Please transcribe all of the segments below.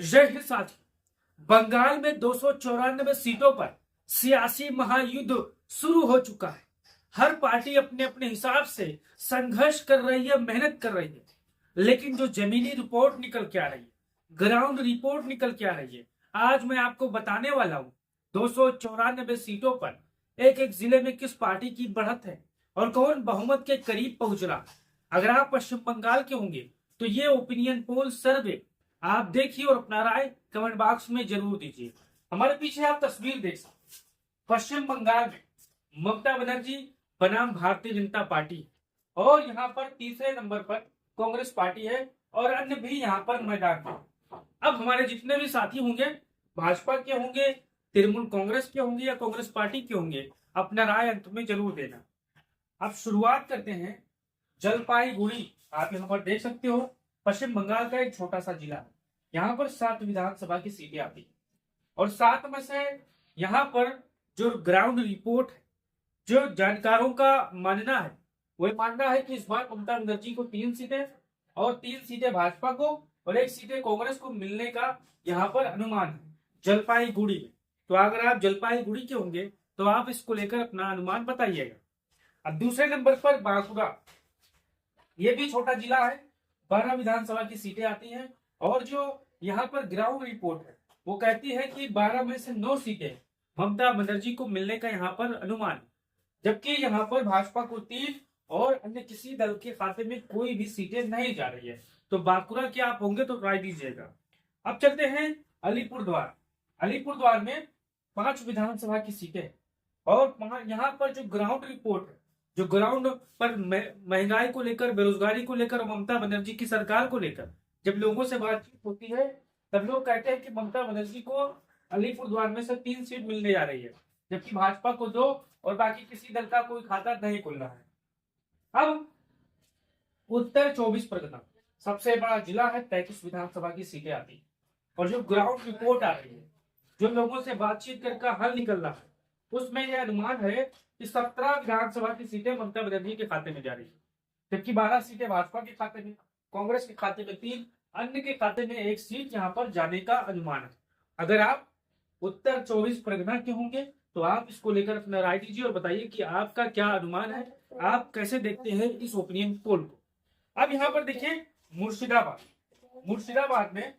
जय हिंद साथी। बंगाल में 294 सीटों पर सियासी महायुद्ध शुरू हो चुका है। हर पार्टी अपने अपने हिसाब से संघर्ष कर रही है, मेहनत कर रही है, लेकिन जो जमीनी रिपोर्ट निकल के आ रही है, ग्राउंड रिपोर्ट निकल के आ रही है, आज मैं आपको बताने वाला हूं 294 सीटों पर एक एक जिले में किस पार्टी की बढ़त है और कौन बहुमत के करीब पहुंच रहा है। अगर आप पश्चिम बंगाल के होंगे तो ये ओपिनियन पोल सर्वे आप देखिए और अपना राय कमेंट बॉक्स में जरूर दीजिए। हमारे पीछे आप तस्वीर देख सकते। पश्चिम बंगाल में ममता बनर्जी बनाम भारतीय जनता पार्टी और यहाँ पर तीसरे नंबर पर कांग्रेस पार्टी है और अन्य भी यहाँ पर मैदान में। अब हमारे जितने भी साथी होंगे, भाजपा के होंगे, तृणमूल कांग्रेस के होंगे या कांग्रेस पार्टी के होंगे, अपना राय अंत में जरूर देना। अब शुरुआत करते हैं जलपाईगुड़ी। आप यहाँ पर देख सकते हो, पश्चिम बंगाल का एक छोटा सा जिला है। यहाँ पर 7 विधानसभा की सीटें आती है और 7 में से यहाँ पर जो ग्राउंड रिपोर्ट है, जो जानकारों का मानना है, वो मानना है कि इस बार ममता बनर्जी को 3 सीटें और 3 सीटें भाजपा को और 1 सीटें कांग्रेस को मिलने का यहाँ पर अनुमान है जलपाईगुड़ी में। तो अगर आप जलपाईगुड़ी के होंगे तो आप इसको लेकर अपना अनुमान बताइएगा। अब दूसरे नंबर पर बांकुड़ा, ये भी छोटा जिला है, 12 विधानसभा की सीटें आती हैं और जो यहाँ पर ग्राउंड रिपोर्ट है वो कहती है कि 12 में से 9 सीटें ममता बनर्जी को मिलने का यहाँ पर अनुमान, जबकि यहाँ पर भाजपा को 3 और अन्य किसी दल के खाते में कोई भी सीटें नहीं जा रही है। तो बांकुड़ा के आप होंगे तो राय दीजिएगा। अब चलते हैं अलीपुरद्वार। अलीपुरद्वार में 5 विधानसभा की सीटें और यहाँ पर जो ग्राउंड रिपोर्ट है, जो ग्राउंड पर महंगाई को लेकर, बेरोजगारी को लेकर, ममता बनर्जी की सरकार को लेकर जब लोगों से बातचीत होती है तब लोग कहते हैं कि ममता बनर्जी को अलीपुरद्वार में से 3 सीट मिलने जा रही है, जबकि भाजपा को 2 और बाकी किसी दल का कोई खाता नहीं खुल रहा है। अब उत्तर 24 परगना सबसे बड़ा जिला है, 33 विधानसभा की सीटें आती और जो ग्राउंड रिपोर्ट आ रही है, जो लोगों से बातचीत कर हल निकल रहा है, उसमें यह अनुमान है कि 17 विधानसभा की सीटें ममता बनर्जी के खाते में जा रही है, जबकि 12 सीटें भाजपा के खाते में, कांग्रेस के खाते में 3, अन्य के खाते में 1 सीट यहाँ पर जाने का अनुमान है। अगर आप उत्तर 24 परगना के होंगे तो आप इसको लेकर अपना राय दीजिए और बताइए कि आपका क्या अनुमान है, आप कैसे देखते हैं इस ओपिनियन पोल को। अब यहाँ पर देखिए मुर्शिदाबाद में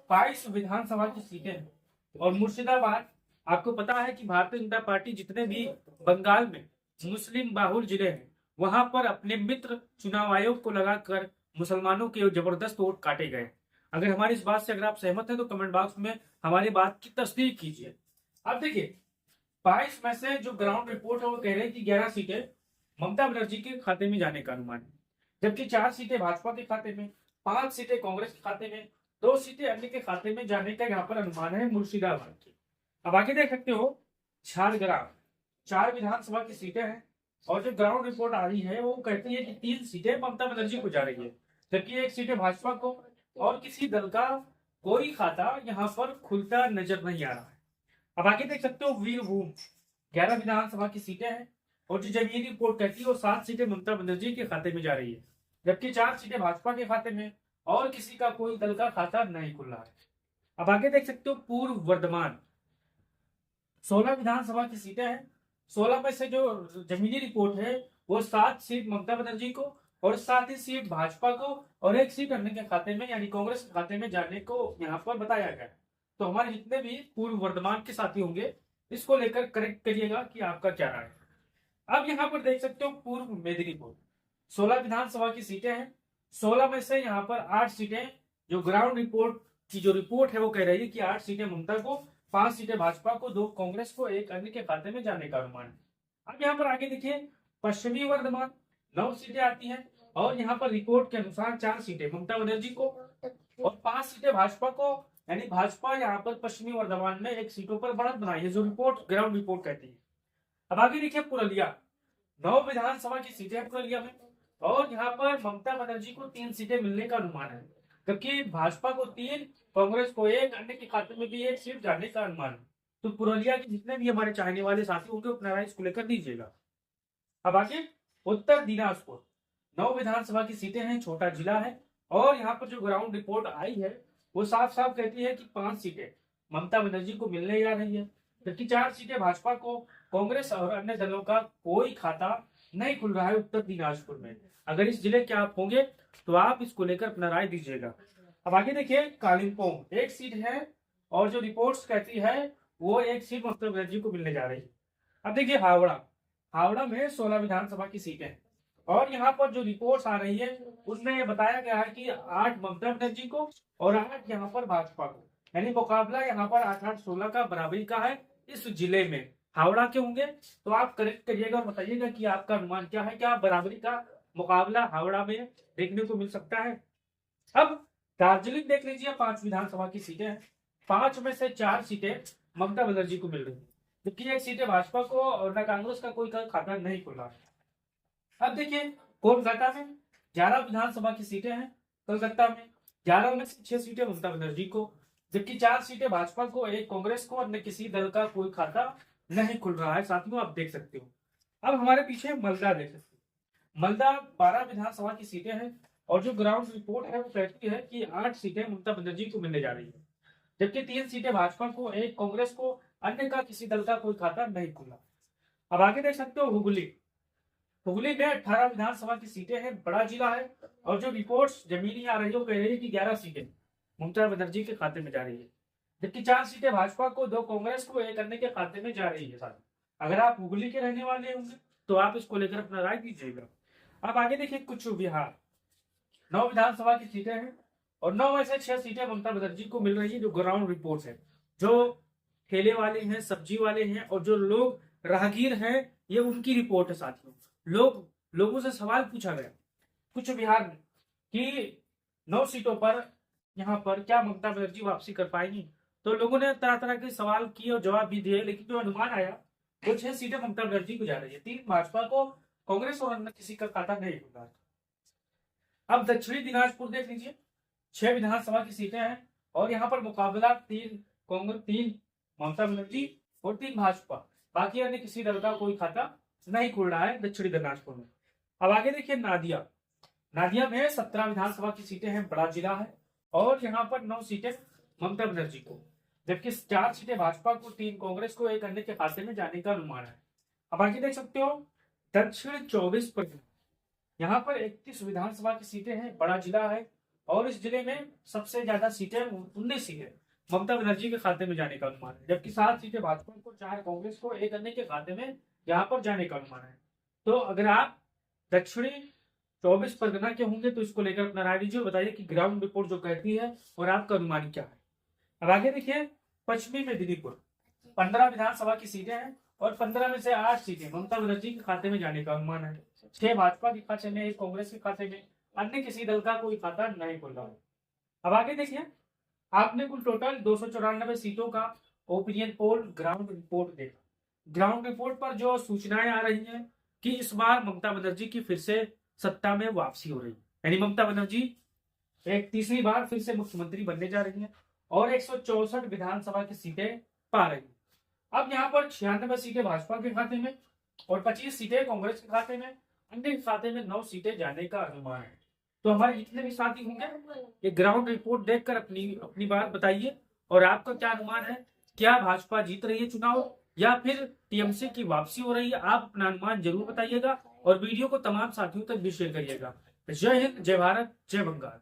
22 विधानसभा की सीटें हैं और मुर्शिदाबाद आपको पता है कि भारतीय जनता पार्टी जितने भी बंगाल में मुस्लिम बाहुल जिले हैं वहां पर अपने मित्र चुनाव आयोग को लगाकर मुसलमानों के जबरदस्त वोट काटे गए। अगर हमारी इस बात से अगर आप सहमत हैं तो कमेंट बॉक्स में हमारी बात की तस्दीक कीजिए। अब देखिए 22 में से जो ग्राउंड रिपोर्ट है वो कह रहे हैं कि 11 सीटें ममता बनर्जी के खाते में जाने का अनुमान है, जबकि 4 सीटें भाजपा के खाते में, 5 सीटें कांग्रेस के खाते में, 2 सीटें अन्य के खाते में जाने का यहाँ पर अनुमान है मुर्शिदाबाद की। अब आगे देख सकते हो झारग्राम, 4 विधानसभा की सीटें हैं और जो ग्राउंड रिपोर्ट आ रही है वो कहती है कि 3 सीटें ममता बनर्जी को जा रही है, जबकि 1 सीटें भाजपा को और किसी दल का कोई खाता यहाँ पर खुलता नजर नहीं आ रहा है। अब आगे देख सकते हो वीरभूम, 11 विधानसभा की सीटें हैं और जो जमीनी रिपोर्ट कहती है वो 7 सीटें ममता बनर्जी के खाते में जा रही है, जबकि 4 सीटें भाजपा के खाते में और किसी का कोई दल का खाता नहीं खुल रहा है। अब आगे देख सकते हो पूर्व वर्धमान, 16 विधानसभा की सीटें हैं, 16 में से जो जमीनी रिपोर्ट है वो 7 सीट ममता बनर्जी को और 7 ही सीट भाजपा को और 1 सीट अन्य के खाते में यानी कांग्रेस के खाते में जाने को यहाँ पर बताया गया। तो हमारे जितने भी पूर्व वर्धमान के साथी होंगे इसको लेकर करेक्ट करिएगा कि आपका क्या राय है। अब यहाँ पर देख सकते हो पूर्व मेदिनीपुर, 16 विधानसभा की सीटें हैं, 16 में से यहाँ पर 8 सीटें जो ग्राउंड रिपोर्ट की जो रिपोर्ट है वो कह रही है कि 8 सीटें ममता को, 5 सीटें भाजपा को, 2 कांग्रेस को, 1 अन्य के खाते में जाने का अनुमान है। अब यहाँ पर आगे देखिए पश्चिमी वर्धमान, 9 सीटें आती हैं और यहाँ पर रिपोर्ट के अनुसार 4 सीटें ममता बनर्जी को और 5 सीटें भाजपा को, यानी भाजपा यहाँ पर पश्चिमी वर्धमान में 1 सीटों पर बढ़त बनाई है, जो रिपोर्ट ग्राउंड रिपोर्ट कहती है। अब आगे देखिए पुरुलिया, 9 विधानसभा की सीटें हैं पुरुलिया में और यहाँ पर ममता बनर्जी को 3 सीटें मिलने का अनुमान है, जबकि भाजपा को 3, कांग्रेस को 1, अन्य के खाते में भी 1 सीट जाने का अनुमान है। तो पुरुलिया के जितने भी हमारे चाहने वाले साथी होंगे अपना राय इसको लेकर दीजिएगा। अब आगे उत्तर दिनाजपुर, 9 विधानसभा की सीटें हैं, छोटा जिला है और यहाँ पर जो ग्राउंड रिपोर्ट आई है वो साफ साफ कहती है कि 5 सीटें ममता बनर्जी को मिलने जा रही है, जबकि 4 सीटें भाजपा को। कांग्रेस और अन्य दलों का कोई खाता नहीं खुल रहा है उत्तर दिनाजपुर में। अगर इस जिले के आप होंगे तो आप इसको लेकर अपना राय दीजिएगा। अब आगे देखिए, कालिम्पोंग एक सीट है और जो रिपोर्ट्स कहती है वो एक सीट ममता बनर्जी को मिलने जा रही है। अब देखिए, हावड़ा में 16 विधानसभा की सीटें हैं और यहाँ पर जो रिपोर्ट्स आ रही है उसमें ये बताया गया है कि 8 ममता बनर्जी को और 8 यहाँ पर भाजपा को, यानी मुकाबला यहाँ पर 8-8-16 का बराबरी का है इस जिले में। हावड़ा के होंगे तो आप करेक्ट करिएगा और बताइएगा कि आपका अनुमान क्या है, क्या बराबरी का मुकाबला हावड़ा में देखने को मिल सकता है। अब दार्जिलिंग देख लीजिए, 5 विधानसभा की सीटें हैं, 5 में से 4 सीटें ममता बनर्जी को मिल रही है, जबकि 1 सीटें भाजपा को और न कांग्रेस का कोई खाता नहीं खुल रहा है। अब देखिए, कोलकाता में 11 विधानसभा की सीटें हैं, कोलकाता में 11 में से 6 सीटें ममता बनर्जी को, जबकि 4 सीटें भाजपा को, 1 कांग्रेस को, अन्य किसी दल का कोई खाता नहीं खुल रहा है। साथियों, आप देख सकते हो। अब हमारे पीछे मालदा देख सकते हो। मालदा 12 विधानसभा की सीटें हैं और जो ग्राउंड रिपोर्ट है वो कहती है कि 8 सीटें ममता बनर्जी को मिलने जा रही है, जबकि 3 सीटें भाजपा को, 1 कांग्रेस को, अन्य का किसी दल का कोई खाता नहीं खुला। अब आगे देख सकते हो, हुगली में 18 विधानसभा की सीटें हैं, बड़ा जिला है और जो रिपोर्ट्स जमीनी आ रही है वो कह रही है कि 11 सीटें ममता बनर्जी के खाते में जा रही है, जबकि 4 सीटें भाजपा को, 2 कांग्रेस को, 1 अन्य के खाते में जा रही है। साथ अगर आप हुगली के रहने वाले होंगे तो आप इसको लेकर अपना राय दीजिएगा। अब आगे देखिए, कुछ बिहार 9 विधानसभा की सीटें हैं और 9 में से 6 सीटें ममता बनर्जी को मिल रही है। जो ग्राउंड रिपोर्ट है, जो ठेले वाले हैं, सब्जी वाले हैं और जो लोग राहगीर हैं, ये उनकी रिपोर्ट है। साथियों, लोगों से सवाल पूछा गया कुछ बिहार में कि 9 सीटों पर यहाँ पर क्या ममता बनर्जी वापसी कर पाएंगी, तो लोगों ने तरह तरह के सवाल किए और जवाब भी दिए, लेकिन जो अनुमान आया वो 6 सीटें ममता बनर्जी को जा रही है, 3 भाजपा को, कांग्रेस और अन्य किसी का खाता नहीं खुला। अब दक्षिणी दिनाजपुर देख लीजिए, 6 विधानसभा की सीटें हैं और यहाँ पर मुकाबला 3 कांग्रेस, 3 ममता बनर्जी और 3 भाजपा, बाकी अन्य किसी दल का कोई खाता नहीं खुल रहा है दक्षिणी दिनाजपुर में। अब आगे देखिए, नादिया में 17 विधानसभा की सीटें हैं, बड़ा जिला है और यहाँ पर 9 सीटें ममता बनर्जी को, जबकि 4 सीटें भाजपा को, 3 कांग्रेस को, 1 अन्य के खाते में जाने का अनुमान है। अब आगे देख सकते हो, दक्षिण 24 परगना, यहाँ पर 31 विधानसभा की सीटें हैं, बड़ा जिला है और इस जिले में सबसे ज्यादा सीटें 19 सीटें ममता बनर्जी के खाते में जाने का अनुमान है, जबकि 7 सीटें भाजपा को, 4 कांग्रेस को, 1 अन्य के खाते में यहाँ पर जाने का अनुमान है। तो अगर आप दक्षिणी 24 परगना के होंगे तो इसको लेकर अपना राय दीजिए, बताइए कि ग्राउंड रिपोर्ट जो कहती है और आपका अनुमान क्या है। अब आगे देखिए, पश्चिमी मेदिनीपुर 15 विधानसभा की सीटें हैं और 15 में से 8 सीटें ममता बनर्जी के खाते में जाने का अनुमान है, 6 भाजपा के खाते में, 1 कांग्रेस के खाते में, अन्य किसी दल का कोई खाता नहीं खुल रहा है। अब आगे देखिए, आपने कुल टोटल 294 सीटों का ओपिनियन पोल ग्राउंड रिपोर्ट देखा। ग्राउंड रिपोर्ट पर जो सूचनाएं आ रही हैं कि इस बार ममता बनर्जी की फिर से सत्ता में वापसी हो रही है, यानी ममता बनर्जी एक तीसरी बार फिर से मुख्यमंत्री बनने जा रही हैं और 164 विधानसभा की सीटें पा रही है। अब यहाँ पर 96 सीटें भाजपा के खाते में और 25 सीटें कांग्रेस के खाते में, अन्य के खाते में 9 सीटें जाने का अनुमान है। तो हमारे जितने भी साथी होंगे ये ग्राउंड रिपोर्ट देखकर अपनी बात बताइए और आपका क्या अनुमान है, क्या भाजपा जीत रही है चुनाव या फिर टीएमसी की वापसी हो रही है। आप अपना अनुमान जरूर बताइएगा और वीडियो को तमाम साथियों तक भी शेयर करिएगा। जय हिंद, जय भारत, जय बंगाल।